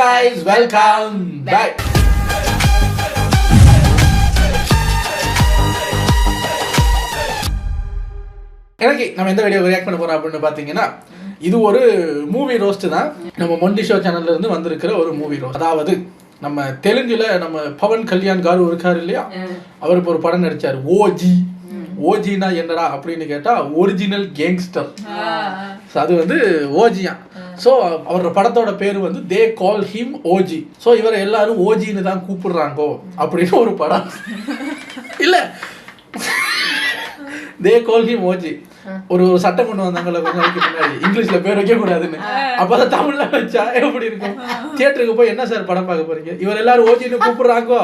guys, welcome back. எனக்கு நம்ம எந்த வீடியோ ரியாக்ட் பண்ண போறோம் அப்படின்னு பாத்தீங்கன்னா இது ஒரு மூவி ரோஸ்ட் தான். நம்ம மொண்டி ஷோ சேனல்ல இருந்து வந்திருக்கிற ஒரு மூவி ரோஸ்ட். அதாவது நம்ம தெலுங்குல நம்ம பவன் கல்யாண் காரு இருக்காரு இல்லையா, அவர் இப்போ ஒரு படம் நடிச்சாரு ஓஜி. ஓஜினா என்னடா அப்படின்னு கேட்டா ஒரிஜினல் கேங்ஸ்டர். அது வந்து ஓஜியா. ஸோ அவரோட படத்தோட பேர் வந்து தே கால் ஹிம் ஓஜி. ஸோ இவரை எல்லாரும் ஓஜின்னு தான் கூப்பிடுறாங்கோ அப்படின்னு ஒரு படம் இல்லை, தே கால் ஹிம் ஓஜி. ஒரு சட்டம் கொண்டு வந்தாங்கல்ல கொஞ்ச நாளைக்கு முன்னாடி, இங்கிலீஷ்ல பேர் வைக்க கூடாதுன்னு. அப்பதான் தமிழ்ல வச்சா எப்படி இருக்கும்? தியேட்டருக்கு போய் என்ன சார் படம் பார்க்க போறீங்க, இவர் எல்லாரும் ஓஜின்னு கூப்பிடுறாங்கோ,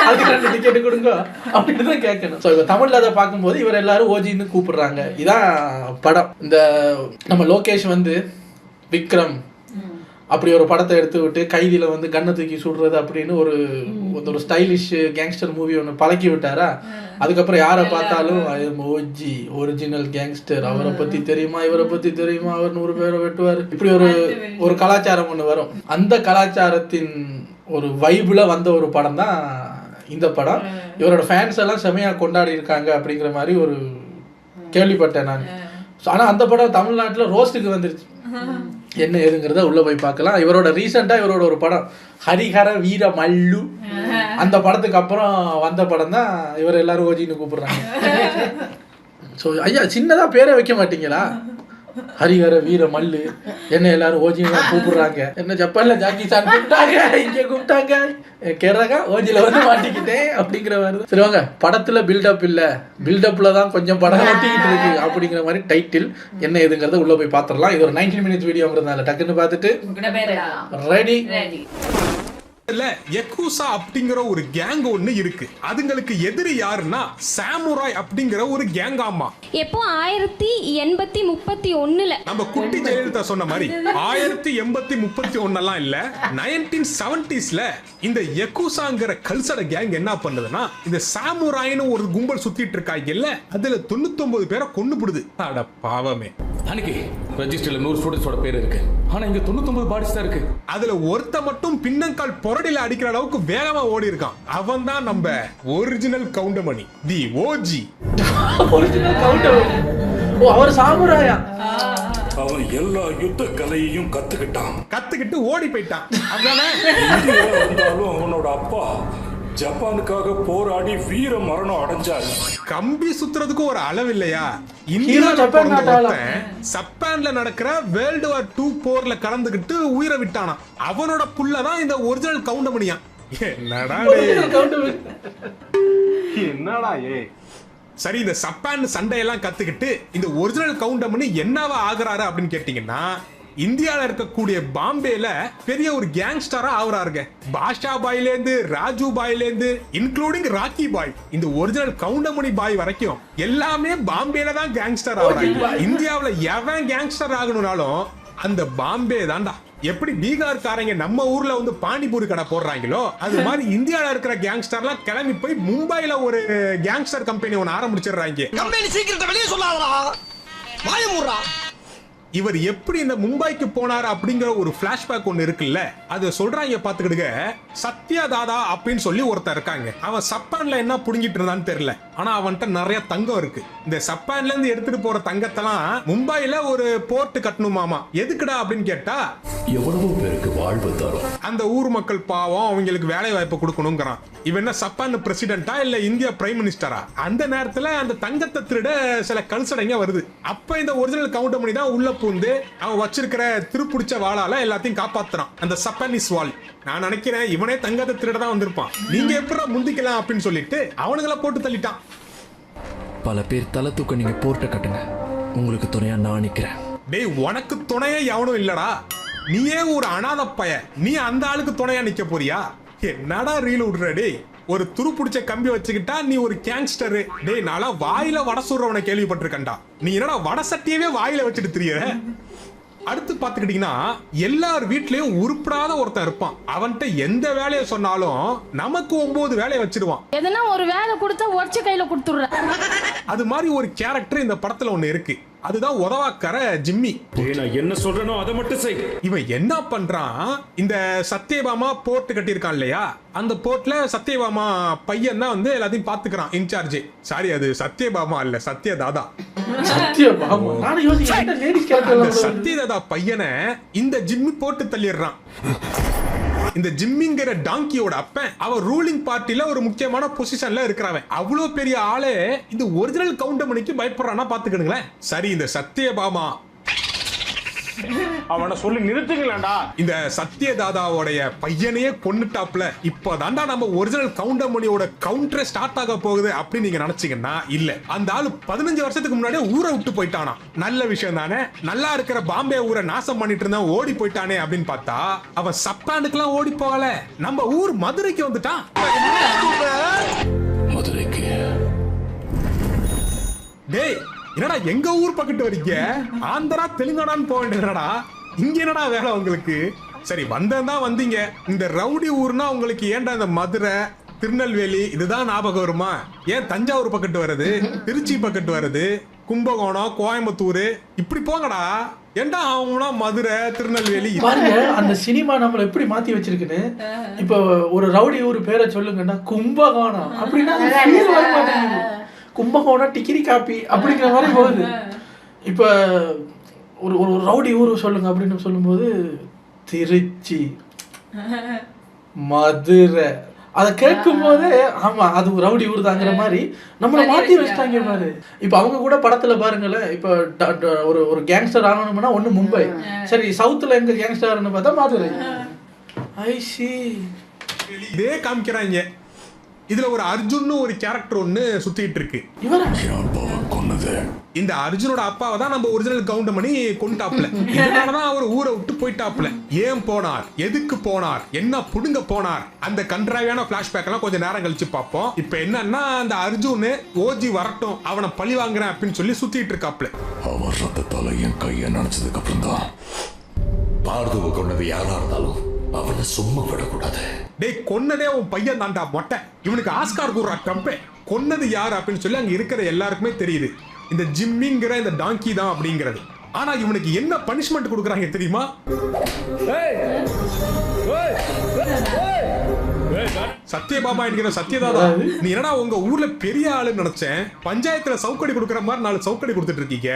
அதுக்கு 2 டிக்கெட் கொடுங்க அப்படின்னு தான் கேட்கணும். ஸோ இவர் தமிழ்ல அதை பார்க்கும்போது இவர் எல்லாரும் ஓஜின்னு கூப்பிடுறாங்க. இதான் படம். இந்த நம்ம லோகேஷ் வந்து விக்ரம் அப்படி ஒரு படத்தை எடுத்து விட்டு கைதியில வந்து கண்ணை தூக்கி சுடுறது அப்படின்னு ஒரு ஸ்டைலிஷ் கேங்ஸ்டர் மூவி ஒன்று பழக்கி விட்டாரா. அதுக்கப்புறம் யாரை பார்த்தாலும் ஓஜி ஒரிஜினல் கேங்ஸ்டர், அவரை பத்தி தெரியுமா, இவரை பத்தி தெரியுமா, அவர் 100 பேரை வெட்டுவார், இப்படி ஒரு கலாச்சாரம் ஒன்று வரும். அந்த கலாச்சாரத்தின் ஒரு வைப்ல வந்த ஒரு படம் தான் இந்த படம். இவரோட ஃபேன்ஸ் எல்லாம் செமையா கொண்டாடி இருக்காங்க அப்படிங்கிற மாதிரி ஒரு கேள்விப்பட்டேன் நான். ஆனா அந்த படம் தமிழ்நாட்டில் ரோஸ்ட்டுக்கு வந்துருச்சு. என்ன ஏதுங்கிறத உள்ள போய் பார்க்கலாம். இவரோட ரீசெண்டா இவரோட ஒரு படம் ஹரிஹர வீர மல்லு, அந்த படத்துக்கு அப்புறம் வந்த படம் தான் இவர் எல்லாரும் ஓஜின்னு கூப்பிடுறாங்க. ஸோ ஐயா சின்னதா பேரை வைக்க மாட்டீங்களா? ஹரிஹர வீர மல்லு, என்ன எல்லாரும் ஓஜின்னு கூப்பிடுறாங்க. என்ன ஜப்பான்ல ஜாக்கி சான் கூப்பிட்டாங்க, இங்க கூப்பிட்டாங்க, கேரளா ஓஜில வந்து மாட்டிக்கிட்டேன் அப்படிங்கிற மாதிரி. சரி வாங்க, படத்துல பில்டப் இல்ல, பில்டப்ல தான் கொஞ்சம் படம் ஒட்டிக்கிட்டு இருக்கு அப்படிங்கிற மாதிரி டைட்டில். என்ன ஏதுங்கிறத உள்ள போய் பாத்துடலாம். இது ஒரு 19 மினிட்ஸ் வீடியோங்கிறதுனால டக்குன்னு பார்த்துட்டு ரெடி. இல்ல யக்குசா அப்படிங்கிற ஒரு கேங் ஒண்ணு இருக்கு. அதுங்களுக்கு எதிரி யாருன்னா சாமுராய் அப்படிங்கிற ஒரு கேங்காமா. எப்போ 1831ல நம்ம குட்டி ஜெயலலிதா சொன்ன மாதிரி 1831 எல்லாம் இல்ல, 1970sல இந்த யக்குசாங்கிற கல்சட கேங் என்ன பண்ணுதுன்னா, இந்த சாமுராய்னு ஒரு கும்பல் சுத்திட்டு இருக்காங்க இல்ல, அதுல 99 பேரை கொன்னுபுடுது. அட பாவமே. அன்னைக்கு ரெஜிஸ்டர்ல 100 ஸ்டூடண்ட்ஸோட பேர் இருக்கு, ஆனா இங்க 99 பாடிஸ் தான் இருக்கு. அதுல ஒருத்த மட்டும் பின்னங்கால் பொரடில அடிக்கிற அளவுக்கு வேகமா ஓடி இருக்கான். அவன் தான் நம்ம ஒரிஜினல் கவுண்டமணி, தி ஓஜி. ஒரிஜினல் கவுண்டமணி. ஓ, அவர் சாமுராயா? அவன் எல்லா யுத்த கலையையும் கத்துக்கிட்டு ஓடி போயிட்டான். அதானே இருந்தாலும் அவனோட அப்பா ஜப்பானுக்காக போராடி வீர மரணம் அடைஞ்சாரு. கம்பி சுத்துறதுக்கு ஒரு அளவு இல்லையா? ஜப்பான்ல நடக்கிற வேர்ல்டு வார் 2 போர்ல கலந்துகிட்டு உயிரை விட்டானா. அவனோட புள்ளதான் இந்த ஒரிஜினல் கவுண்டமணியா. என்னடா சரி, இந்த ஜப்பான் சண்டையெல்லாம் கத்துக்கிட்டு இந்த ஒரிஜினல் கவுண்டமணி என்னவா ஆகுறாரு அப்படின்னு கேட்டீங்கன்னா, இந்தியாவில் இருக்கக்கூடிய பாம்பேல பெரிய ஒரு கேங்ஸ்டரா ஆகுறாருங்க. பாஷா பாய்லேருந்து ராஜு பாய்லேருந்து இன்க்ளூடிங் ராக்கி பாய், இந்த ஒரிஜினல் கவுண்டமணி பாய் வரைக்கும் எல்லாமே பாம்பேல தான் கேங்ஸ்டர் ஆகுறாங்க. இந்தியாவில் எவன் கேங்ஸ்டர் ஆகணும்னாலும் அந்த பாம்பே தான்டா. எப்படி பீகார்காரங்க நம்ம ஊர்ல வந்து பானிபூரி கடை போடுறாங்களோ, அது மாதிரி இந்தியாவில் இருக்கிற கேங்ஸ்டர்லாம் கிளம்பி போய் மும்பைல ஒரு கேங்ஸ்டர் கம்பெனி ஒன்று ஆரம்பிச்சிடுறாங்க. இவர் எப்படி இந்த மும்பைக்கு போனார் அப்படிங்கிற ஒரு பிளாஷ்பேக் ஒன்று இருக்குல்ல, அது சொல்றாங்க பாத்துக்கிடுங்க. சத்யா தாதா அப்படின்னு சொல்லி ஒருத்தர் இருக்காங்க. அவன் ஜப்பான்ல என்ன புடுங்கிட்டு இருந்தான்னு தெரியல, ஆனா அவன்கிட்ட நிறைய தங்கம் இருக்கு. இந்த ஜப்பான்ல இருந்து எடுத்துட்டு போற தங்கத்தெல்லாம் மும்பைல ஒரு போர்ட் கட்டணுமாமா. எதுக்குடா அப்படின்னு கேட்டா, எவ்வளவோ பேருக்கு வாழ்வு தரும், அந்த ஊர் மக்கள் பாவம், அவங்களுக்கு வேலை வாய்ப்பு கொடுக்கணுங்கிறான். இவன் என்ன ஜப்பான் பிரசிடென்டா இல்ல இந்தியா பிரைம் மினிஸ்டரா? அந்த நேரத்துல அந்த தங்கத்தை திருட சில கல்சடைங்க வருது. அப்ப இந்த ஒரிஜினல் கவுண்டமணி தான் உள்ள பூந்து அவன் வச்சிருக்கிற திருப்புடிச்ச வாளால எல்லாத்தையும் காப்பாத்துறான், அந்த ஜப்பானீஸ் வால். நான் நினைக்கிறேன் இவனே தங்கத்தை திருட தான் வந்திருப்பான். நீங்க எப்படி முந்திக்கலாம் அப்படின்னு சொல்லிட்டு அவனுங்களை போட்டு தள்ளிட்டான். பல பேர் தலை தூக்க நீங்க போர்ட்ட கட்டுங்க, உங்களுக்கு துணையா நான் நிக்கிறேன். டேய், உனக்கு துணையா எவனும் இல்லடா, நீயே ஒரு அனாதை பைய, நீ அந்த ஆளுக்கு துணையா நிக்க போறியா? என்னடா ரீல் விடுற? டேய், ஒரு துருப்புடிச்ச கம்பி வச்சுக்கிட்டா நீ ஒரு கேங்ஸ்டர். டேய், நாளா வாயில வடை சுடுறவனை கேள்விப்பட்டிருக்கண்டா, நீ என்னடா வடை சட்டியவே வாயில வச்சுட்டு திரியற? அடுத்து பாத்துக்கிட்டீங்கன்னா, எல்லார் வீட்லயும் உருப்படாத ஒருத்தன் இருப்பான். அவன்கிட்ட எந்த வேலையை சொன்னாலும் நமக்கு 9 வேலையை வச்சிருவான். எதனா ஒரு வேலை கொடுத்தா உடச்ச கையில கொடுத்துடுற. அது மாதிரி ஒரு கேரக்டர் இந்த படத்துல ஒண்ணு இருக்கு. அதுதான் உதவாக்கற ஜிம்மி. நான் என்ன சொல்றேனோ அதை மட்டும் செய். இவன் என்ன பண்றான், இந்த சத்யபாமா போர்ட் கட்டியிருக்கான் இல்லையா, அந்த போர்ட்ல சத்யபாமா பையன் தான் வந்து எல்லாத்தையும் பாத்துக்கிறான், இன்சார்ஜ். சாரி, அது சத்யபாமா இல்ல, சத்யதாதா. சத்யபாமா நான் யோசிக்கிறேன் லேடிஸ் கேரக்டர். சத்யதாதா பையனை இந்த ஜிம்மி போட்டு தள்ளிடுறான். இந்த ஜிம்மிங்கிற டாங்கியோட அப்பன் அவன் ரூலிங் பார்ட்டில ஒரு முக்கியமான பொசிஷன்ல இருக்கிறவன். அவ்வளவு பெரிய ஆளே இந்த ஒரிஜினல் கவுண்டமணிக்கு பயப்படுறானா பாத்துக்கணுங்களேன். சரி, இந்த சத்யபாமா அவனை சொல்லி நிறுத்துங்களேன்டா. இந்த சத்யதாதாவோடைய பையனையே கொன்னுட்டாப்ல. இப்பதான்டா நம்ம ஒரிஜினல் கவுண்டமணியோட கவுண்டர் ஸ்டார்ட் ஆக போகுது அப்படின்னு நீங்க நினைச்சீங்கன்னா இல்ல. அந்த ஆளு 15 வருஷத்துக்கு முன்னாடியே ஊரை விட்டு போயிட்டானா. நல்ல விஷயம் தானே. நல்லா இருக்கிற பாம்பே ஊரை நாசம் பண்ணிட்டு இருந்தா ஓடி போயிட்டானே அப்படின்னு பார்த்தா அவன் சப்பானுக்குலாம் ஓடி போகல, நம்ம ஊர் மதுரைக்கு வந்துட்டான். மதுரைக்கு? டேய், என்னடா எங்க ஊர் பக்கத்து வரீங்க? ஆந்திரா தெலுங்கானான்னு போக வேண்டியதுடா. இங்க என்னடா வேலை உங்களுக்கு? சரி, வந்ததான் வந்தீங்க. இந்த ரவுடி ஊர்னா உங்களுக்கு ஏன்டா இந்த மதுரை திருநெல்வேலி இதுதான் ஞாபகம் வருமா? ஏன் தஞ்சாவூர் பக்கத்து வருது, திருச்சி பக்கத்து வருது, கும்பகோணம் கோயம்புத்தூர் இப்படி போங்கடா. ஏன்டா அவனா மதுரை திருநெல்வேலி? பாருங்க அந்த சினிமா நம்மள எப்படி மாத்தி வச்சிருக்குன்னு. இப்ப ஒரு ரவுடி ஊர் பேரை சொல்லுங்கன்னா கும்பகோணம் அப்படின்னா கும்பகோணம் டிகிரி காப்பி அப்படிங்கிற மாதிரி போகுது. இப்போ ஒரு ஒரு ரவுடி ஊர் சொல்லுங்க அப்படின்னு சொல்லும்போது திருச்சி, மதுரை, அதை கேட்கும் போது ஆமா அது ரவுடி ஊர் தாங்கிற மாதிரி நம்மளை மாத்தி வச்சிட்டாங்க பாரு. இப்போ அவங்க கூட படத்துல பாருங்களேன், இப்போ ஒரு ஒரு கேங்ஸ்டர் ஆகணும்னா ஒண்ணு மும்பை, சரி சவுத்துல எங்க கேங்ஸ்டர்னு பார்த்தா மதுரை. ஐசி இதே காமிக்கிறாங்க. இதுல ஒரு அர்ஜுன் ஒரு கேரக்டர் ஒன்னு சுத்திட்டு இருக்கு. இந்த அர்ஜுனோட அப்பாவை தான் நம்ம ஒரிஜினல் கவுண்டமணி கொண்டாப்ல. இதனாலதான் அவர் ஊரை விட்டு போயிட்டாப்ல. ஏன் போனார், எதுக்கு போனார், என்ன புடுங்க போனார், அந்த கன்றாவியான பிளாஷ்பேக் எல்லாம் கொஞ்சம் நேரம் கழிச்சு பார்ப்போம். இப்ப என்னன்னா அந்த அர்ஜுன் ஓஜி வரட்டும் அவனை பழி வாங்குறேன் அப்படின்னு சொல்லி சுத்திட்டு இருக்காப்ல. அவர் ரத்தத்தால என் கையை நினைச்சதுக்கு அப்புறம் தான் பார்துவ கொண்டது யாரா இருந்தாலும் அவனை சும்மா விடக்கூடாது. டேய், கொன்னதே உன் பையன் தாண்டா மொட்டை. இவனுக்கு ஆஸ்கார் கூடுறா கம்பே. கொன்னது யார் அப்படின்னு சொல்லி அங்க இருக்கிற எல்லாருக்குமே தெரியுது, இந்த ஜிம்மிங்கிற இந்த டாங்கி தான் அப்படிங்கிறது. ஆனா இவனுக்கு என்ன பனிஷ்மெண்ட் கொடுக்குறாங்க தெரியுமா? சத்யபாமா என்கிற சத்யதாதா, நீ என்னடா உங்க ஊர்ல பெரிய ஆளுன்னு நினைச்சேன், பஞ்சாயத்துல சவுக்கடி கொடுக்குற மாதிரி 4 சவுக்கடி கொடுத்துட்டு இருக்கீங்க.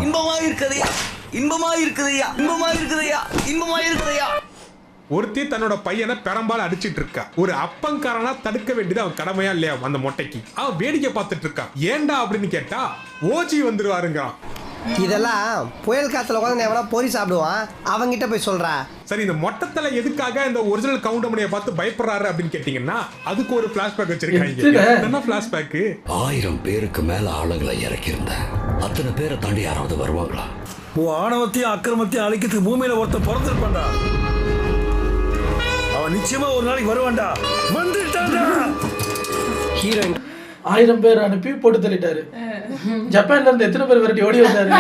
இன்பமா இருக்குதையா, இன்பமா இருக்குதையா, இன்பமா இருக்குதையா, இன்பமா இருக்குதையா. ஒருத்தி தன்னோட பையனை பெரம்பால் அடிச்சிட்டு இருக்கா. ஒரு அப்பங்காரனா தடுக்க வேண்டியது அவன் கடமையா இல்லையா? அந்த மொட்டைக்கு அவன் வேடிக்கை பார்த்துட்டு இருக்கான். ஏண்டா அப்படின்னு கேட்டா ஓஜி வந்துருவாருங்கிறான். இதெல்லாம் புயல் காத்துல உட்காந்து எவனா பொறி சாப்பிடுவான், அவங்கிட்ட போய் சொல்றா. சரி, இந்த மொட்டத்துல எதுக்காக இந்த ஒரிஜினல் கவுண்டமணியை பார்த்து பயப்படுறாரு அப்படின்னு கேட்டீங்கன்னா அதுக்கு ஒரு பிளாஷ்பேக் வச்சிருக்காங்க. என்ன பிளாஷ்பேக்? 1000 பேருக்கு மேல ஆளுங்களை இறக்கியிருந்தேன். அத்தனை பேரை தாண்டி யாராவது வருவாங்களா? ஆணவத்தையும் அக்கிரமத்தையும் அழிக்கிறதுக்கு பூமியில ஒருத்தர் பிறந்திருப்பான்டா. அவன் நிச்சயமா ஒரு நாளைக்கு வருவான்டா. வந்துட்டான்டா. ஹீரோயின் 1000 பேர் அனுப்பி போட்டு தள்ளிட்டாரு. ஜப்பான்ல இருந்து எத்தனை பேர் விரட்டி ஓடி வந்தாரு?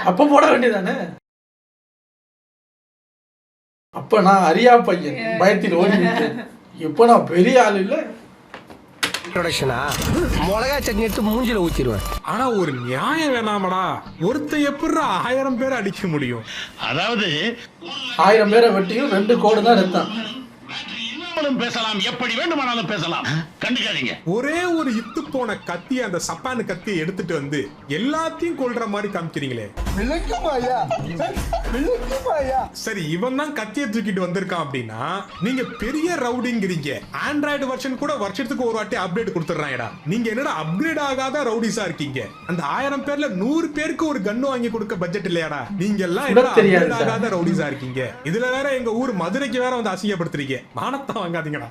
அப்ப போட வேண்டியதானே. அப்ப நான் அரியா பையன் பயத்தில் ஓடி விட்டேன். இப்ப நான் பெரிய ஆள் இல்ல. இன்ட்ரோடக்ஷனா மிளகா சட்னி எடுத்து மூஞ்சில ஊத்திடுவேன். ஆனா ஒரு நியாயம் வேணாமடா, ஒருத்த எப்படி 1000 பேரை அடிக்க முடியும்? அதாவது 1000 பேரை வெட்டியும் 2 கோடு தான் ரத்தம். பேசலாம், எப்படி வேண்டுமானாலும் பேசலாம், கண்டுக்காதீங்க. ஒரே ஒரு இத்து போன கத்தியை, அந்த சப்பானு கத்தியை எடுத்துட்டு வந்து எல்லாத்தையும் கொல்ற மாதிரி காமிக்கிறீங்களே. சரி, இவன் தான் கத்தியை தூக்கிட்டு வந்திருக்கான் அப்படின்னா நீங்க பெரிய ரவுடிங்கிறீங்க. ஆண்ட்ராய்டு வெர்ஷன் கூட வருஷத்துக்கு ஒரு வாட்டி அப்டேட் கொடுத்துறாங்கடா. நீங்க என்னடா அப்கிரேட் ஆகாத ரவுடிஸா இருக்கீங்க? அந்த 1000 பேர்ல 100 பேருக்கு ஒரு கன்னு வாங்கி கொடுக்க பட்ஜெட் இல்லையாடா? நீங்க எல்லாம் அப்கிரேட் ஆகாத ரவுடிஸா இருக்கீங்க. இதுல வேற எங்க ஊர் மதுரைக்கு வேற வந்து அசிங்கப்படுத்துறீங்க. மானத்தை வாங்காதீங்கடா.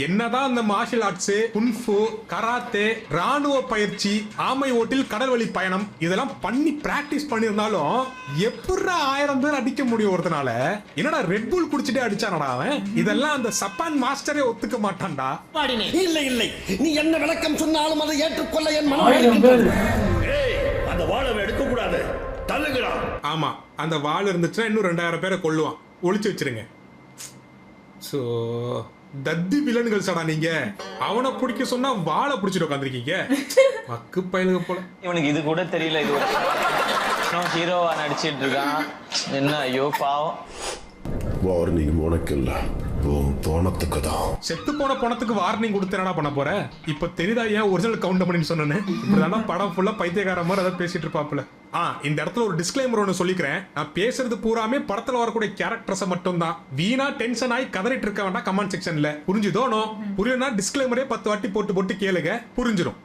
என்னதான் அந்த மார்ஷல் ஆர்ட்ஸ், குன்ஃபு, கராத்தே, ராணுவ பயிற்சி, ஆமை ஓட்டில் கடல் வழி பயணம் இதெல்லாம் பண்ணி பிராக்டிஸ் பண்ணிருந்தாலும் எப்படா 1000 பேர் அடிக்க முடியும் ஒருத்தனால? என்னடா ரெட் புல் குடிச்சிட்டே அடிச்சானடா அவன்? இதெல்லாம் அந்த சப்பான் மாஸ்டரே ஒத்துக்க மாட்டான்டா. இல்லை இல்லை, நீ என்ன விளக்கம் சொன்னாலும் அதை ஏற்றுக்கொள்ள என் மனம். அந்த வாழை எடுக்க கூடாது. தள்ளுங்களா. ஆமா, அந்த வாள் இருந்துச்சுன்னா இன்னும் 2000 பேரை கொல்லுவான். ஒளிச்சு வச்சிருங்க. சோ தத்தி வில்லன்கள் சடா நீங்க. அவனை பிடிக்க சொன்னா வாளை பிடிச்சிட்டு உட்காந்துருக்கீங்க. மக்கு பயலுக போல. இவனுக்கு இது கூட தெரியல. இது ஹீரோவா நடிச்சிட்டு இருக்கான். என்ன ஐயோ பாவம். வார்னிங் உனக்கு இல்ல, போனத்துக்கு தான். செத்து போன பணத்துக்கு வார்னிங் கொடுத்து என்னடா பண்ண போற? இப்ப தெரியுதா ஏன் ஒரிஜினல் கவுண்ட் பண்ணி சொன்னேன்னு? இப்படிதானா படம் ஃபுல்லா பைத்தியக்கார மாதிரி அதை பேசிட்டு இருப்பாப்புல. இந்த இடத்துல ஒரு டிஸ்க்ளைமர் ஒன்று சொல்லிக்கிறேன். நான் பேசுறது பூராமே படத்துல வரக்கூடிய கேரக்டர்ஸை மட்டும் தான். வீணா டென்ஷன் ஆகி கதறிட்டு இருக்க வேண்டாம் கமெண்ட் செக்ஷன்ல. புரிஞ்சுதோனோ? புரியலனா டிஸ்க்ளைமரே 10 வாட்டி போட்டு கேளுங்க, புரிஞ்சிடும்.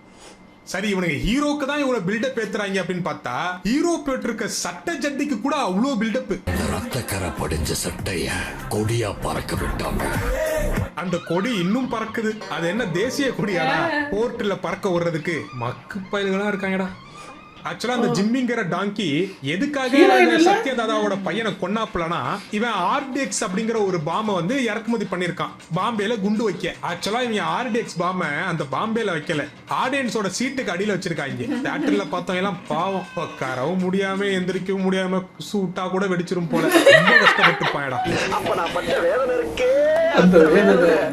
சரி, இவனுக்கு ஹீரோக்கு தான் இவ்வளவு பில்டப் ஏத்துறாங்க அப்படின்னு பார்த்தா ஹீரோ போட்டிருக்க சட்டை ஜட்டிக்கு கூட அவ்வளவு பில்டப். ரத்தக்கரை படிஞ்ச சட்டைய கொடியா பறக்க விட்டாங்க. அந்த கொடி இன்னும் பறக்குது. அது என்ன தேசிய கொடியாடா? போர்ட்ல பறக்க விடுறதுக்கு மக்கு பயல்களா இருக்காங்கடா. ஆக்சுவலா அந்த ஜிம்மிங்கிற டாங்கி எதுக்காக சத்யதாதாவோட பையனை கொன்னாப்புலனா, இவன் RDX அப்படிங்கிற ஒரு பாம்பை வந்து இறக்குமதி பண்ணிருக்கான் பாம்பேல குண்டு வைக்க. ஆக்சுவலா இவன் RDX பாம்பை அந்த பாம்பேல வைக்கல, ஆடியன்ஸோட சீட்டுக்கு அடியில வச்சிருக்காங்க. தியேட்டர்ல பார்த்தவங்க எல்லாம் பாவம், உட்காரவும் முடியாம எந்திரிக்கவும் முடியாம சூட்டா கூட வெடிச்சிரும் போல. ரொம்ப கஷ்டப்பட்டு பாயடா.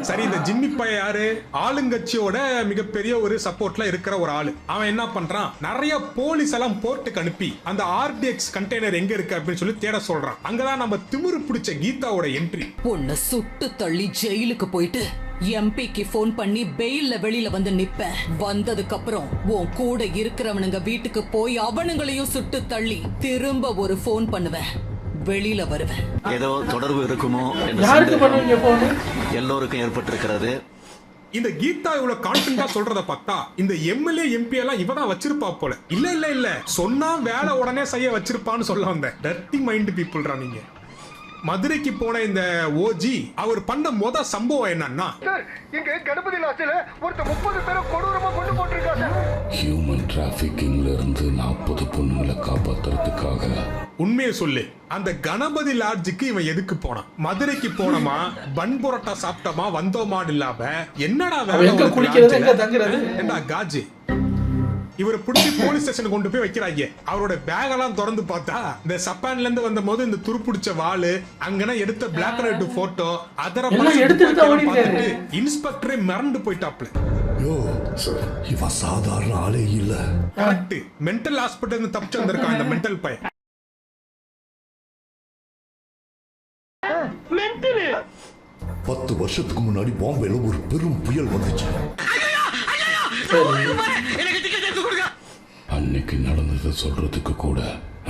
சரி, இந்த ஜிம்மி பையன் யாரு? ஆளுங்கட்சியோட மிகப்பெரிய ஒரு சப்போர்ட்ல இருக்கிற ஒரு ஆளு. அவன் என்ன பண்றான், நிறைய போலீஸ் எல்லாம் போர்ட்டுக்கு அனுப்பி அந்த RDX கண்டெய்னர் எங்க இருக்கு அப்படின்னு சொல்லி தேட சொல்றான். அங்கதான் நம்ம திமிரு பிடிச்ச கீதாவோட என்ட்ரி. உன்னை சுட்டு தள்ளி ஜெயிலுக்கு போயிட்டு எம்பிக்கு போன் பண்ணி பெயில்ல வெளியில வந்து நிப்பேன். வந்ததுக்கு அப்புறம் உன் கூட இருக்கிறவனுங்க வீட்டுக்கு போய் அவனுங்களையும் சுட்டு தள்ளி திரும்ப ஒரு போன் பண்ணுவேன். வெளியில வருவேன். ஏதோ தொடர்பு இருக்குமோ எல்லோருக்கும் ஏற்பட்டிருக்கிறது. இந்த கீதா இவ்வளவு கான்பிடண்டா சொல்றத பார்த்தா இந்த MLA MP எல்லாம் இவதான் வச்சிருப்பா போல. இல்ல சொன்னா வேலை உடனே செய்ய வச்சிருப்பான்னு சொல்ல வந்த டர்ட்டி மைண்ட் பீப்புள்ரா நீங்க. மதுரைக்கு போன இந்த OG அவர் பண்ண சம்பவம் என்னன்னா, கணபதி லாட்சில ஒருத்த 30 பேரை கொடூரமா கொண்டு போட்டிருக்காங்க. ஹியூமன் டிராபிக்கிங்ல இருந்து 40 பொண்ணுங்களை காப்பாத்துறதுக்காக. உண்மையை சொல்லு, அந்த கணபதி லாட்ஜுக்கு இவன் எதுக்கு போனான்? மதுரைக்கு போனமா, பன் புரோட்டா சாப்பிட்டமா, வந்தோமான்னு இல்லாம என்னடா காஜி இவரை பிடிச்சி போலீஸ் ஸ்டேஷன் கொண்டு போய் வைக்கிறாங்க. அவரோட பேக் எல்லாம் திறந்து பார்த்தா இந்த சப்பான்ல இருந்து வந்த போது இந்த துருப்பிடிச்ச வாளு, அங்கனா எடுத்த பிளாக் அண்ட் ஒயிட் போட்டோ, அதர இன்ஸ்பெக்டரே மிரண்டு போயிட்டாப்ல. இவன் சாதாரண ஆளே இல்ல. கரெக்ட், மென்டல் ஹாஸ்பிட்டல் தப்பிச்சு வந்திருக்கான் இந்த மென்டல் பையன். 10 வருஷத்துக்கு முன்னாடி பாம்பேல ஒரு பெரும் புயல் வந்துச்சு. அன்னைக்கு நடந்ததை சொல்றதுக்கு கூட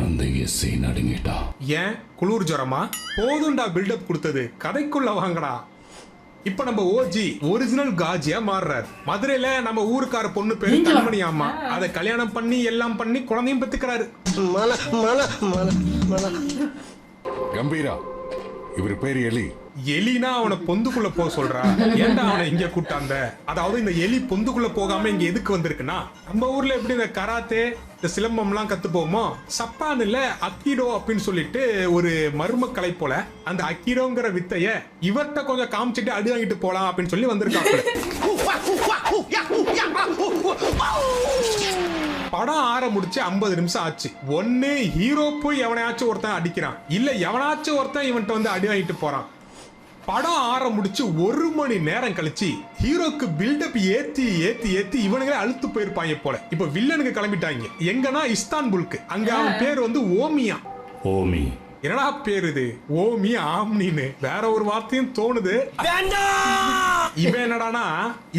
அந்த எஸ்ஐ நடுங்கிட்டான். ஏன் குளூர் ஜரமா? போதுண்டா பில்டப் கொடுத்தது, கதைக்குள்ள வாங்கடா. இப்ப நம்ம OG ஒரிஜினல் காஜியா மாறுறாரு. மதுரையில நம்ம ஊருக்கார பொண்ணு பேரு கண்மணி. ஆமா, அதை கல்யாணம் பண்ணி எல்லாம் பண்ணி குழந்தையும் பெத்துக்கிறாரு. கம்பீரா, இவர் பேரு எலி. எலினா அவனை பொந்துக்குள்ள போக சொல்றா? ஏன்டா அவனை இங்க கூட்டாந்த? அதாவது இந்த எலி பொந்துக்குள்ள போகாம இங்க எதுக்கு வந்திருக்குன்னா, நம்ம ஊர்ல எப்படி இந்த கராத்தே, இந்த சிலம்பம் எல்லாம் கத்து போவோமோ, சப்பான்ல அக்கிடோ அப்படின்னு சொல்லிட்டு ஒரு மர்ம கலை போல அந்த அக்கிடோங்கிற வித்தைய இவர்கிட்ட கொஞ்சம் காமிச்சிட்டு அடி வாங்கிட்டு போலாம் அப்படின்னு சொல்லி வந்திருக்காங்க. படம் முடிச்சு 50 நிமிஷம் ஆச்சு. ஒன்னு ஹீரோ போய் எவனையாச்சும் ஒருத்தன் அடிக்கிறான், இல்ல எவனாச்சும் ஒருத்தன் இவன்ட்ட வந்து அடி வாங்கிட்டு போறான். படம் முடிச்சு 1 மணி நேரம் கழிச்சு ஹீரோக்கு பில்டப் ஏத்தி இவனுங்களே அழுத்து போயிருப்பாங்க போல. இப்ப வில்லனுக்கு கிளம்பிட்டாங்க. எங்கன்னா இஸ்தான்புல்க்கு. அங்க அவன் பேர் வந்து ஓமியா. ஓமி என்னடா பேரு இது? ஓமி ஆம்னின்னு வேற ஒரு வார்த்தையும் தோணுது. இவன் என்னடானா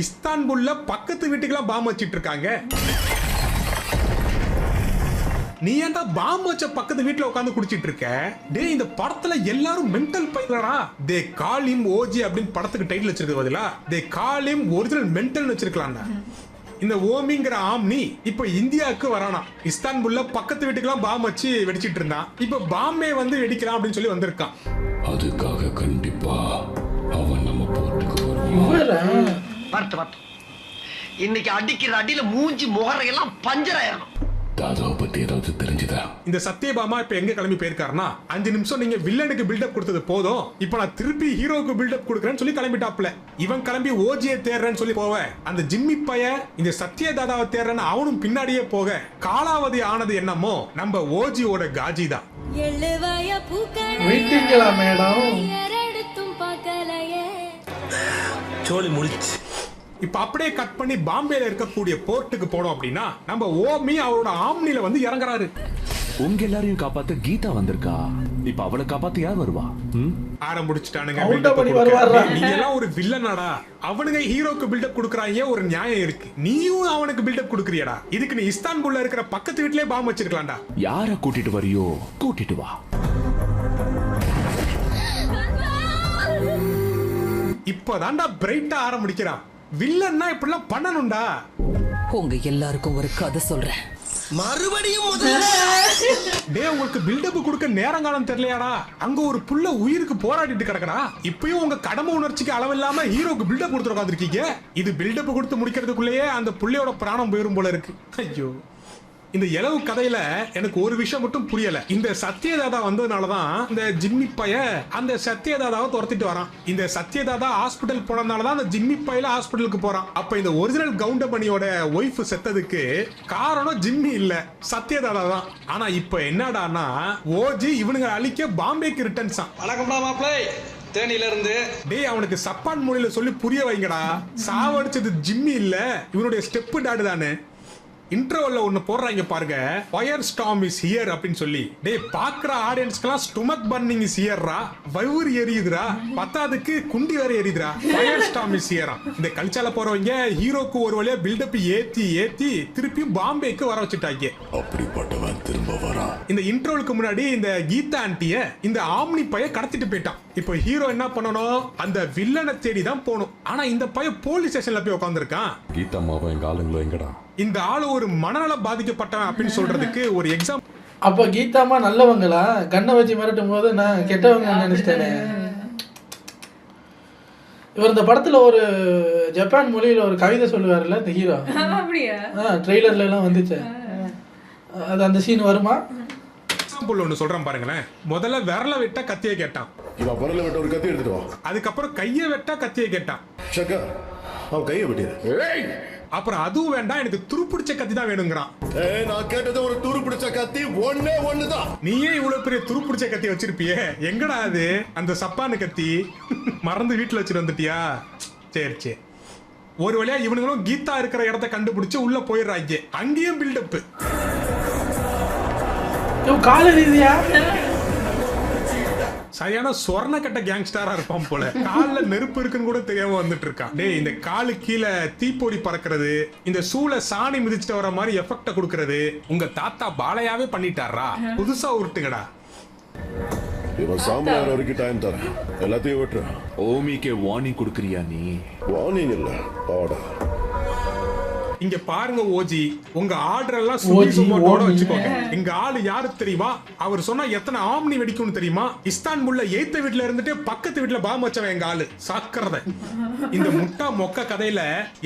இஸ்தான்புல்ல பக்கத்து வீட்டுக்கெல்லாம் பாம்பு வச்சிட்டு இருக்காங்க. நீ ஏன்டா பாம்பு வச்ச பக்கத்து வீட்டுல உட்காந்து குடிச்சிட்டு இருக்க? டேய், இந்த படத்துல எல்லாரும் மென்டல் பையலடா. தே கால் ஹிம் OG அப்படின்னு படத்துக்கு டைட்டில் வச்சிருக்க பதிலா தே கால் ஹிம் ஒரிஜினல் மென்டல் வச்சிருக்கலாம்டா. இந்த ஓமிங்கிற ஆம்னி இப்ப இந்தியாவுக்கு வரானா. இஸ்தான்புல்ல பக்கத்து வீட்டுக்கெல்லாம் பாம்பு வச்சு வெடிச்சிட்டு இருந்தான். இப்ப பாம்பே வந்து வெடிக்கலாம் அப்படின்னு சொல்லி வந்திருக்கான். அதுக்காக கண்டிப்பா அவன் நம்ம போர்ட்டுக்கு வருவான். இன்னைக்கு அடிக்கிற அடியில மூஞ்சி முகரையெல்லாம் பஞ்சர் ஆயிரணும். தாதாவை பத்தி ஏதாவது தெரிஞ்சுதா? இந்த சத்யபாமா இப்ப எங்க கிளம்பி போயிருக்காருன்னா 5 நிமிஷம் நீங்க வில்லனுக்கு பில்டப் கொடுத்தது போதும், இப்ப நான் திருப்பி ஹீரோக்கு பில்டப் கொடுக்குறேன்னு சொல்லி கிளம்பிட்டாப்ல. இவன் கிளம்பி ஓஜியை தேடுறேன்னு சொல்லி போவ, அந்த ஜிம்மி பைய இந்த சத்ய தாதாவை தேடுறேன்னு அவனும் பின்னாடியே போக காலாவதி ஆனது என்னமோ நம்ம ஓஜியோட காஜி தான். வீட்டுங்களா மேடம்? சோலி முடிச்சு. இப்ப அப்படியே கட் பண்ணி பாம்பேல இருக்கக்கூடிய போர்ட்டுக்கு போனோம் அப்படின்னா நம்ம ஓமி அவரோட ஆம்னில வந்து இறங்குறாரு. உங்க எல்லாரையும் காப்பாத்த கீதா வந்திருக்கா, இப்ப அவளை காப்பாத்த யார் வருவா? ஆரம்பிச்சுட்டானுங்க. நீங்க எல்லாம் ஒரு வில்லனாடா, அவனுங்க ஹீரோக்கு பில்டப் கொடுக்கறாங்க, ஒரு நியாயம் இருக்கு. நீயும் அவனுக்கு பில்டப் கொடுக்கறியடா. இதுக்கு நீ இஸ்தான்புல்ல இருக்கிற பக்கத்து வீட்லயே பாம்பு வச்சிருக்கலாம்டா. யார கூட்டிட்டு வரியோ கூட்டிட்டு வா. இப்பதான்டா பிரைட்டா ஆரம்பிக்கிறான். வில்லன்னா இப்படிலாம் பண்ணணும்டா. உங்க எல்லாருக்கும் ஒரு கதை சொல்றேன். மறுபடியும் முதல்ல டேய், உங்களுக்கு பில்டப் கொடுக்க நேரங்காலம் தெரியலையாடா? அங்க ஒரு புள்ள உயிருக்கு போராடிட்டு கிடக்குறா. இப்பயும் உங்க கடமை உணர்ச்சிக்கு அளவில்லாம ஹீரோக்கு பில்டப் கொடுத்து உட்காந்துருக்கீங்க. இது பில்டப் கொடுத்து முடிக்கிறதுக்குள்ளேயே அந்த புள்ளையோட பிராணம் போயிரும் போல இருக்கு. ஐயோ, இந்த எலவு கதையில எனக்கு ஒரு விஷயம் மட்டும் புரியல. இந்த சத்யதாதா வந்ததுனாலதான் இந்த ஜிம்மி பைய அந்த சத்யதாதாவை துரத்திட்டு வரான். இந்த சத்யதாதா ஹாஸ்பிட்டல் போனதுனாலதான் அந்த ஜிம்மி பையில ஹாஸ்பிட்டலுக்கு போறான். அப்ப இந்த ஒரிஜினல் கவுண்டமணியோட ஒய்ஃப் செத்ததுக்கு காரணம் ஜிம்மி இல்ல, சத்யதாதா தான். ஆனா இப்ப என்னடானா ஓஜி இவனுங்க அழிக்க பாம்பேக்கு ரிட்டர்ன்ஸ். வணக்கம்டா மாப்ளை, தேனில இருந்து. டேய், அவனுக்கு சப்பான் மொழியில சொல்லி புரிய வைங்கடா. சாவடிச்சது ஜிம்மி இல்ல, இவனுடைய ஸ்டெப் டாடு தானே. இன்ட்ரோவல்ல ஒன்னு போடுறாங்க பாருங்க, ஃபயர் ஸ்டார்ம் இஸ் ஹியர் அப்படின்னு சொல்லி. டேய், பாக்குற ஆடியன்ஸ்க்குலாம் ஸ்டொமக் பர்னிங் இஸ் ஹியர்ரா, வயிறு எரியுதுடா, பத்தாதுக்கு குண்டி வேற எரியுதுடா. ஃபயர் ஸ்டார்ம் இஸ் ஹியரா. இந்த கல்ச்சால போறவங்க ஹீரோக்கு ஒரு வழியா பில்டப் ஏத்தி திருப்பி பாம்பேக்கு வர வச்சுட்டாங்க. அப்படிப்பட்டவன் திரும்ப வரான். இந்த இன்ட்ரோலுக்கு முன்னாடி இந்த கீதா ஆண்டிய இந்த ஆம்னி பைய கடத்திட்டு போயிட்டான். இப்போ ஹீரோ என்ன பண்ணணும்? அந்த வில்லனை தேடி தான் போகணும். ஆனா இந்த பைய போலீஸ் ஸ்டேஷன்ல போய் உட்கார்ந்திருக்கான். கீதா மாவன் எங்க ஆளுங்களோ எங்கடா? இந்த ஆளு ஒரு மனநல பாதிக்கப்பட்டவன் அப்படின்னு சொல்றதுக்கு ஒரு எக்ஸாம். அப்ப கீதாமா நல்லவங்களா? கண்ணை வச்சு மிரட்டும் போது நான் கெட்டவங்க நினைச்சிட்டேனே. இவர் இந்த படத்துல ஒரு ஜப்பான் மொழியில ஒரு கவிதை சொல்லுவாருல்ல இந்த ஹீரோ, ட்ரெய்லர்ல எல்லாம் வந்துச்சு. அது அந்த சீன் வருமா? எக்ஸாம்பிள் ஒன்னு சொல்றேன் பாருங்களேன். முதல்ல விரல வெட்ட கத்தியை கேட்டான். இவன் விரல வெட்ட ஒரு கத்தி எடுத்துட்டு வா. அதுக்கப்புறம் கையை வெட்ட கத்தியை கேட்டான். ஷக்கா, அவன் கையை வெட்டிடு. அப்புறம் அதுவும் வேண்டாம், எனக்கு துருப்பிடிச்ச கத்தி தான் வேணுங்கிறான். நான் கேட்டது ஒரு துருப்பிடிச்ச கத்தி ஒண்ணுதான். நீயே இவ்வளவு பெரிய துருப்பிடிச்ச கத்தி வச்சிருப்பியே, எங்கடா அது அந்த சப்பானு கத்தி? மறந்து வீட்டுல வச்சுட்டு வந்துட்டியா? சரி. ஒரு வழியா இவனுங்களும் கீதா இருக்கிற இடத்த கண்டுபிடிச்சு உள்ள போயிடுறாங்க. அங்கேயும் பில்டப். கால ரீதியா சரியான சொர்ண கட்ட கேங்ஸ்டரா இருப்பான் போல. கால்ல நெருப்பு இருக்குன்னு கூட தெரியாம வந்துட்டு இருக்கான். டேய், இந்த காலு கீழே தீப்பொறி பறக்கிறது, இந்த சூளை சாணி மிதிச்சுட்டு வர மாதிரி எஃபெக்ட கொடுக்கறது உங்க தாத்தா பாலையாவே பண்ணிட்டாரா? புதுசா உருட்டுங்கடா. இவன் சாமியார் வரைக்கும் டைம் தரேன், எல்லாத்தையும் விட்டுரு. ஓமிக்கே வார்னிங் கொடுக்குறியா நீ? வார்னிங் இல்ல, ஆர்டர். இங்க பாருங்க ஓஜி, உங்க ஆர்டர் எல்லாம் சுமோட்டோட வச்சுக்கோங்க. எங்க ஆளு யாரு தெரியுமா? அவர் சொன்னா எத்தனை ஆம்னி வெடிக்கும்னு தெரியுமா? இஸ்தான்புல்ல 8th வீட்ல இருந்துட்டு பக்கத்து வீட்ல பாம்பு வச்சவன் எங்க ஆளு. சாக்கிறத இந்த முட்டா மொக்க கதையில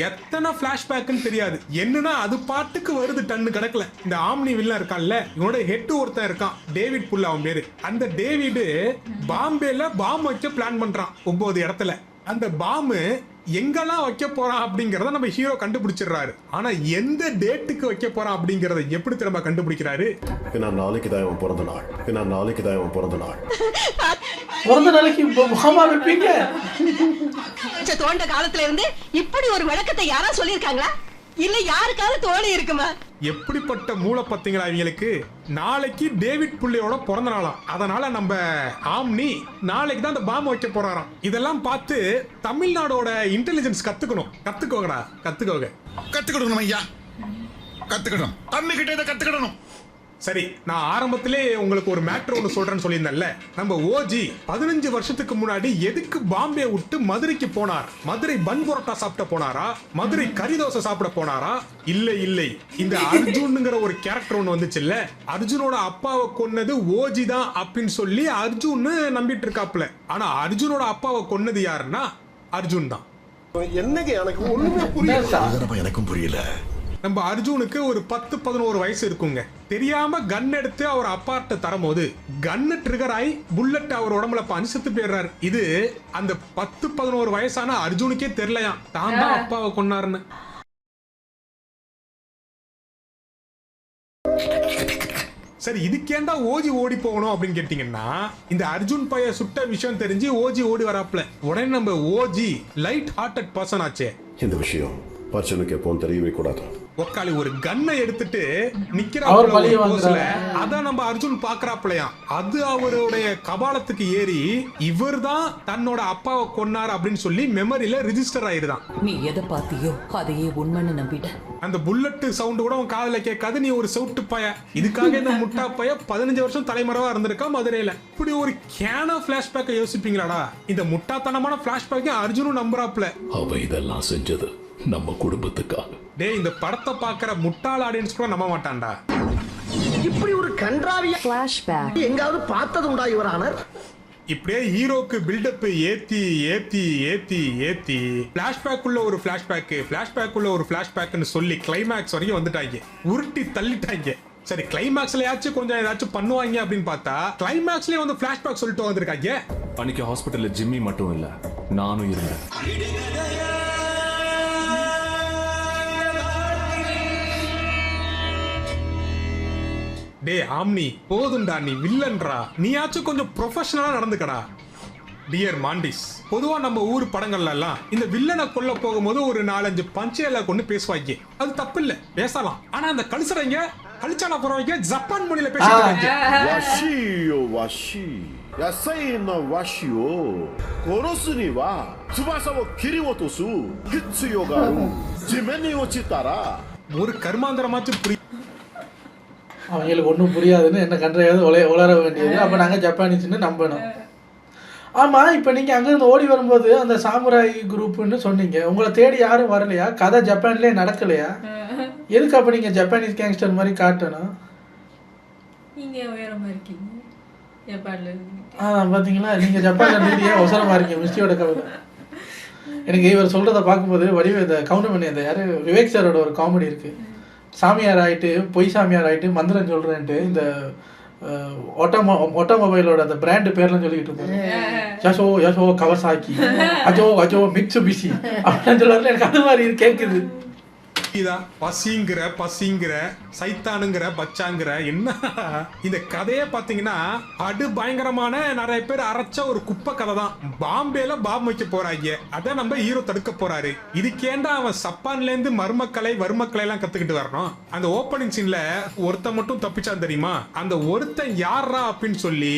எத்தனை பிளாஷ்பேக்னு தெரியாது. என்னன்னா அது பாட்டுக்கு வருது டன்னு கணக்குல. இந்த ஆம்னி வில்லன் இருக்கான்ல, இவனோட ஹெட் ஒருத்தன் இருக்கான், டேவிட் புல் அவன் பேரு. அந்த டேவிட் பாம்பேல பாம்பு வைக்க பிளான் பண்றான் 9 இடத்துல. அந்த பாம்பு எங்கெல்லாம் வைக்க போறான் அப்படிங்கறத நம்ம ஹீரோ கண்டுபிடிச்சிடுறாரு. ஆனா எந்த டேட்டுக்கு வைக்க போறான் அப்படிங்கறத எப்படி திரும்ப கண்டுபிடிக்கிறாரு? நாளைக்கு தான் பிறந்த நாள். பிறந்த நாளைக்கு மாமா வைப்பீங்க? தோண்ட காலத்துல இருந்து இப்படி ஒரு விளக்கத்தை யாரா சொல்லிருக்காங்களா? இல்ல யாருக்காவது தோணி இருக்குமா? எப்படிப்பட்ட மூளை பத்தீங்களா இவங்களுக்கு? நாளைக்கு டேவிட் புள்ளையோட பிறந்த நாளாம். அதனால நம்ம ஆம்னி நாளைக்கு தான் அந்த பாம்பு வைக்க போறாராம். இதெல்லாம் பார்த்து தமிழ்நாடோட இன்டெலிஜென்ஸ் கத்துக்கணும் ஐயா, கத்துக்கணும். தம்பி கிட்ட இதை கத்துக்கணும். சரி, நான் ஆரம்பத்திலே உங்களுக்கு ஒரு மேட்டர் ஒன்று சொல்றேன்னு சொல்லியிருந்தேன்ல. நம்ம ஓஜி 15 வருஷத்துக்கு முன்னாடி எதுக்கு பாம்பே விட்டு மதுரைக்கு போனார்? மதுரை பன் பரோட்டா சாப்பிட போனாரா? மதுரை கறி தோசை சாப்பிட போனாரா? இல்லை. இந்த அர்ஜுன்ங்கிற ஒரு கேரக்டர் ஒன்று வந்துச்சுல்ல, அர்ஜுனோட அப்பாவை கொன்னது ஓஜி தான் அப்படின்னு சொல்லி அர்ஜுன் நம்பிட்டு இருக்காப்ல. ஆனா அர்ஜுனோட அப்பாவை கொன்னது யாருன்னா அர்ஜுன் தான். என்னங்க எனக்கு ஒண்ணுமே புரியல. எனக்கும் புரியல. நம்ம அர்ஜுனுக்கு ஒரு 10-11 வயசு இருக்குங்க. தெரியாம கன் எடுத்து அவர் அப்பாட்ட தரும்போது கன்னு ட்ரிகர் ஆகி புல்லட் அவர் உடம்புல பாஞ்சு செத்து போயிடுறாரு. இது அந்த 10-11 வயசான அர்ஜுனுக்கே தெரியலையாம் தான் தான் அப்பாவை கொன்னாருன்னு. சரி, இதுக்கேண்டா ஓஜி ஓடி போகணும் அப்படின்னு கேட்டீங்கன்னா, இந்த அர்ஜுன் பைய சுட்ட விஷயம் தெரிஞ்சு ஓஜி ஓடி வராப்ல. உடனே நம்ம ஓஜி லைட் ஹார்ட்டட் பர்சன் ஆச்சே. இந்த விஷயம் பர்சனுக்கு எப்பவும் தெரியவே கூடாது. ஒக்காளி ஒரு கன்னை எடுத்துட்டு நிக்கிறாப்ல, அத நம்ம அர்ஜுன் பாக்குறாப்லையாம். அது அவருடைய கபாலத்துக்கு ஏறி இவர் தான் தன்னோட அப்பாவை கொன்னார் அப்படின்னு சொல்லி மெமரியில ரிஜிஸ்டர் ஆயிருதான். நீ எதை பாத்தியோ அதையே உண்மைன்னு நம்பிட்ட. அந்த புல்லட் சவுண்ட் கூட உன் காதுல கேட்காது. நீ ஒரு சவுட்டு பைய. இதுக்காக இந்த முட்டா பைய 15 வருஷம் தலைமறைவா இருந்திருக்கா மதுரையில. இப்படி ஒரு கேன பிளாஷ்பேக்கை யோசிப்பீங்களாடா? இந்த முட்டாத்தனமான பிளாஷ்பேக்கை அர்ஜுனும் நம்புறாப்ல. அவ இதெல்லாம் செஞ்சது நம்ம குடும்பத்துக்காக. டேய், இந்த படத்தை பாக்குற முட்டாள் ஆடியன்ஸ் கூட நம்ப மாட்டான்டா. இப்படி ஒரு கன்றாவிய ஃபிளாஷ்பேக் எங்காவது பார்த்தது உண்டா யுவர் ஆனர்? இப்படியே ஹீரோக்கு பில்டப் ஏத்தி ஏத்தி ஏத்தி ஏத்தி பிளாஷ்பேக் உள்ள ஒரு பிளாஷ்பேக், பிளாஷ்பேக் உள்ள ஒரு பிளாஷ்பேக்னு சொல்லி கிளைமேக்ஸ் வரைக்கும் வந்துட்டாங்க. உருட்டி தள்ளிட்டாங்க. சரி, கிளைமேக்ஸ்லயாச்சும் கொஞ்சம் ஏதாச்சும் பண்ணுவாங்க அப்படின்னு பார்த்தா கிளைமேக்ஸ்லயே வந்து பிளாஷ்பேக் சொல்லிட்டு வந்திருக்காங்க. அன்னைக்கு ஹாஸ்பிட்டல்ல ஜிம்மி மட்டும் இல்ல, நானும் இருந்தேன். டே ஆம்னி, போதுண்டா, நீ வில்லன்றா. நீயாச்சும் கொஞ்சம் ப்ரொஃபஷனலா நடந்துக்கடா. டியர் மாண்டிஸ், பொதுவா நம்ம ஊர் படங்கள்ல எல்லாம் இந்த வில்லனை கொல்ல போகும்போது ஒரு 4-5 பஞ்சையெல்லாம் கொண்டு பேசுவாங்க. அது தப்பு இல்ல, பேசலாம். ஆனா அந்த கழிச்சறங்க கழிச்சால போறவங்க ஜப்பான் மொழியில பேசுறாங்க. 와시요 와시 야사이노 와시요 고로스니와 츠바사모 기리오토수 히츠요가루 지멘니 오치타라. ஒரு கர்மாந்தரமாச்சும் புரிய அவங்களுக்கு ஒன்றும் புரியாதுன்னு என்ன கன்றையாவது உளர வேண்டியது. அப்போ நாங்கள் ஜப்பானீஸ்ன்னு நம்பணும். ஆமாம், இப்போ நீங்கள் அங்கேருந்து ஓடி வரும்போது அந்த சாமுராய் குரூப்புன்னு சொன்னீங்க. உங்களை தேடி யாரும் வரலையா? கதை ஜப்பான்லேயே நடக்கலையா? எதுக்கு அப்போ நீங்கள் ஜப்பானீஸ் கேங்ஸ்டர் மாதிரி காட்டணும்? நீங்கள் வேற மாதிரி இருக்கீங்க ஜப்பானில். பார்த்தீங்களா, நீங்கள் ஜப்பானில் மீடியா அவசரமாக இருக்கீங்க. மிஸ்டியோட கவலை. எனக்கு இவர் சொல்கிறத பார்க்கும்போது வடிவ இந்த கவுண்டர் பண்ணி அந்த யார் விவேக் சாரோட ஒரு காமெடி இருக்குது. சாமியார் ஆகிட்டு பொய் சாமியார் ஆகிட்டு மந்திரம் சொல்கிறேன்ட்டு இந்த ஆட்டோமொபைலோட அந்த பிராண்டு பேர்லாம் சொல்லிக்கிட்டு இருக்காங்க. யசோ யசோ கவசாக்கி, அஜோ அஜோ மிட்சுபிஷி அப்படின்னு சொல்லுவாங்க. எனக்கு அது மாதிரி கேட்குது. பசிங்கிற சைத்தானுங்கிற பச்சாங்கிற என்ன இந்த கதையே பாத்தீங்கன்னா அடு பயங்கரமான நிறைய பேர் அரைச்ச ஒரு குப்பை கதை தான். பாம்பேல பாம் வைக்க போறாங்க. அத நம்ம ஹீரோ தடுக்க போறாரு. இதுக்கேண்டா அவன் சப்பான்ல இருந்து மர்மக்கலை எல்லாம் கத்துக்கிட்டு வரணும். அந்த ஓப்பனிங் சீன்ல ஒருத்தன் மட்டும் தப்பிச்சான் தெரியுமா? அந்த ஒருத்தன் யாரா அப்படின்னு சொல்லி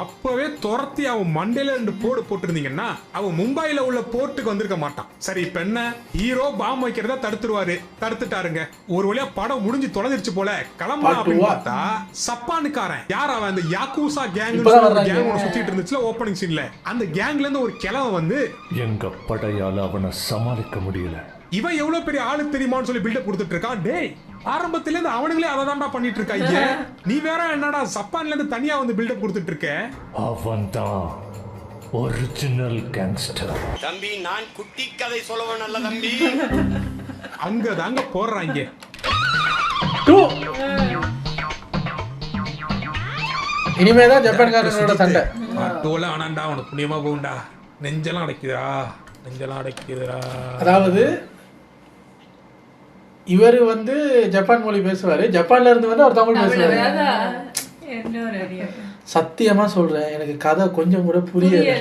அப்பவே துரத்தி அவன் மண்டையில 2 போடு போட்டிருந்தீங்கன்னா அவன் மும்பைல உள்ள போர்ட்டுக்கு வந்திருக்க மாட்டான். சரி, இப்ப என்ன, ஹீரோ பாம் வைக்கிறத தடுத்துட்டாருங்க. ஒரு வழியா படம் முடிஞ்சு தொலைஞ்சிருச்சு போல. கிளம்பலாம் அப்படின்னு பார்த்தா சப்பானுக்காரன் யார் அவன்? அந்த யாக்கூசா கேங் சுத்திட்டு இருந்துச்சுல ஓப்பனிங் சீன்ல. அந்த கேங்ல இருந்து ஒரு கிழவன் வந்து எங்க படையால அவனை சமாளிக்க முடியல. இவன் எவ்வளவு பெரிய ஆளு தெரியுமான்னு சொல்லி பில்டப் கொடுத்துட்டு இருக்கான். டேய், ஆரம்பத்துல இருந்து அவனுங்களே அதை தான்டா பண்ணிட்டு இருக்காங்க. நீ வேற என்னடா ஜப்பான்ல இருந்து தனியா வந்து பில்டப் கொடுத்துட்டு இருக்க? அவன் தான் ஒரிஜினல் கேங்ஸ்டர். தம்பி, நான் குட்டி கதை சொல்லுவேன் நல்ல தம்பி. அங்கதாங்க போடுறாங்க. இனிமேதான் ஜப்பான்காரனோட சண்டை. டோல ஆனாண்டா, அவனுக்கு புண்ணியமா போகுண்டா. நெஞ்செல்லாம் அடைக்குதுடா. அதாவது இவர் வந்து ஜப்பான் மொழி பேசுவாரு, ஜப்பான்ல இருந்து வந்து அவர் தமிழ் பேசுவாரு. சத்தியமா சொல்றேன், எனக்கு கதை கொஞ்சம் கூட புரியல.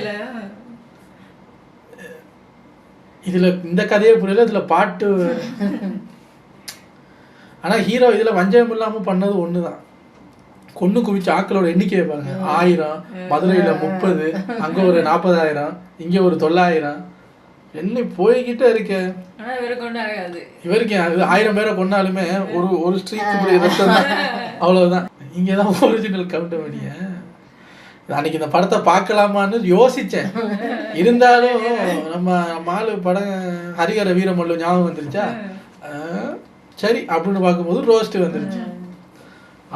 இதுல இந்த கதையே புரியல, இதுல பாட்டு. ஆனா ஹீரோ இதுல வஞ்சகம் இல்லாம பண்ணது ஒண்ணுதான். கொண்டு குவிச்ச ஆக்களோட எண்ணிக்கையை பாருங்க. 1000, மதுரையில 30, அங்க ஒரு 40,000, இங்க ஒரு 900. என்ன போய்கிட்டே இருக்கு. இவருக்கு 1000 பேரை கொண்டாலுமே ஒரு ஸ்ட்ரீக் ரத்தம் தான், அவ்வளவுதான். இங்கதான் ஒரிஜினல் கவுண்டமணிய. அன்னைக்கு இந்த படத்தை பார்க்கலாமான்னு யோசிச்சேன். இருந்தாலும் நம்ம ஆளு படம் ஹரிஹர வீரமல்லு ஞாபகம் வந்துருச்சா? சரி அப்படின்னு பார்க்கும்போது ரோஸ்ட் வந்துருச்சு.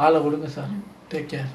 ஆளை கொடுங்க சார். Take care.